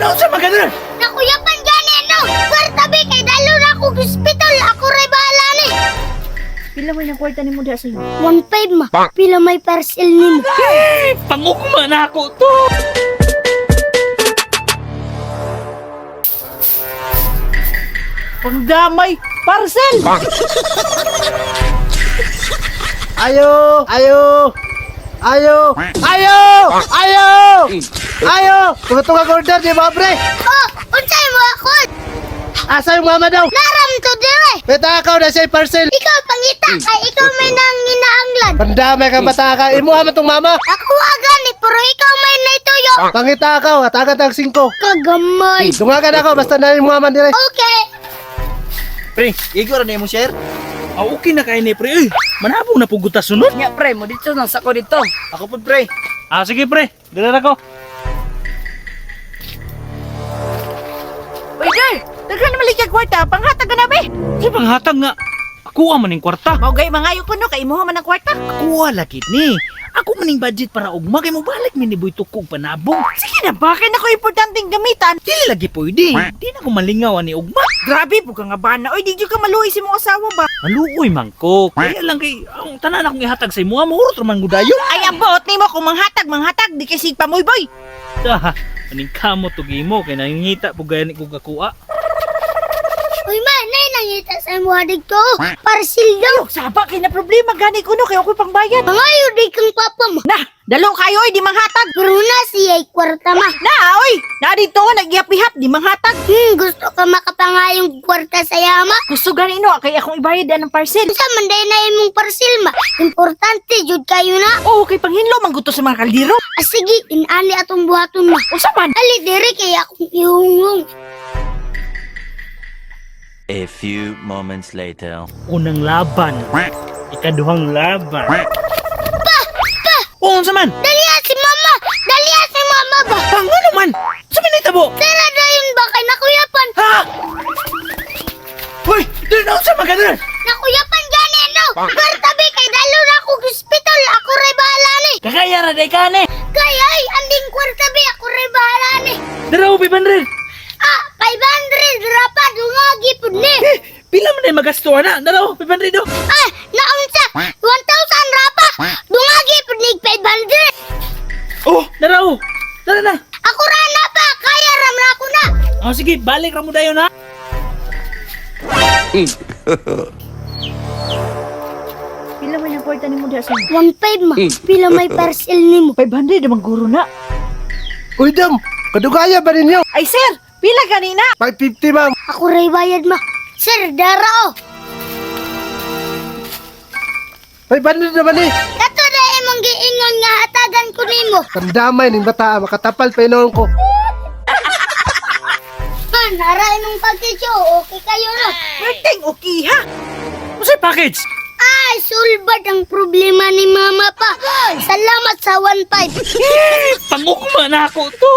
Dino sa magana. Nakuyapan gani no. Kwarta be kay dalo na ako hospital. Ako ray bahala ni. Pila may ng kwarta ni mo diha sa iyo? 1.5 ma. Pila may parcel nimo. Pangukma na ako to. Pangdamay, parcel! Ayo! Ayo! Ayo! Ayo! Ayo! Ayo! Tunga-tunga order di ba, pre? Oh, unsay mo ako? Asa yung mama daw? Naram to dire. Petakaw na siya yung parcel. Ikaw pangita kay ikaw may nang inaanglan. Pandamay ka bataka. Imuha man tong mama. Ako agani pero ikaw may naituyo. Pangitakaw. Atagan tag 5. Kagamay. Tungagan ako. Basta na yung mama dire. Okay. Pre, igor na mo share. Ah, okay na kayo ni pre. Uy, manabong na puguta sunod. Nya pre, mo dito nang sako dito. Ako po pre. Ah, sige pre. Dala na ko. Uy, Day! Daghan naman likya kwarta, panghatag ka na be! Di panghatag nga. Ako ang maning kwarta. Maugay mangayo ko no, kay mo man ang kwarta. Ako lagi ni. Ako maning budget para ugma kay mo balik mi ni Boy Tukog panabong. Sige na, bakit ako importanteng gamitan? Dili lagi pwede. Di na ko malingaw ni ugma. Grabe po ka nga bana. Uy, di ka maluoy si mong asawa ba? Maluoy mangko. Kaya lang kay ang tanan akong ihatag sa imo, mahurot ra man gudayo. Ay, abot ni mo kung manghatag, di kasi pamoy boy. Ah, aning kamo tugi mo kay nangingita po gaya ni kog akuha. Uy man, nay nangita sa imo hadig ko. Parcel daw. Saba, kay na problema gani ko no, kay ako pang bayad. Mangayo di kang papa mo. Na, dalo kayo, di manghatag. Pero na siya kwarta ma. Na, oy, na dito, nag-ihap-ihap, di manghatag. Gusto ka makapangayong kwarta sa yama? Gusto gani no, kay akong ibayad yan ng parcel. Sa manday na imong parcel ma. Importante jud kayo na. Oo, kay panghinlo, mangguto sa mga kaldiro. Ah, sige, inani atong buhaton ma. Unsa man? Ali dire kay akong ihungong. A few moments later. Unang laban. Ikaduhang laban. Oo, unsa man? Daliya si mama! Daliya si mama ba? Ano man? Sa minitabo? Tara dayon ba kay nakuyapan? Ha? Hoy, dili na sa magana. Nakuyapan gani no. Kwarta be kay dalo na ako hospital. Ako ray bahala ni. Kakaya ra day ka ni. Kaya ay anding kwarta be ako ray bahala ni. Daraw 500. Ah, 500 rapa dungagi pud ni. Pila man ay magasto na? Daraw 500 do. Ah, naunsa 1,000 rapa. Dungagi pud ni 500. Oh, daraw. Dara na. Ako ra na pa, kaya ram na ako na. Oh, sige, balik ra mo dayon ha. Pila may ng kwarta ni mo diha sa iyo? 1.5 ma. Pila may parcel nimo? 500 naman guro na. Uy, dam. Kadugaya ba ninyo? Ay, sir, pila ganina? 550, ma'am. Ako ray bayad ma. Sir, dara oh. 500 naman eh. Kato na imong giingon nga hatagan ko nimo. Pandamay ning bata. Makatapal pa inoon ko. Man, nara imong pagkityo. Okay kayo no. Perteng, okay ha? Unsay package? Ay, sulbad ang problema ni mama pa. Salamat sa 1.5. Pangukma na ako to.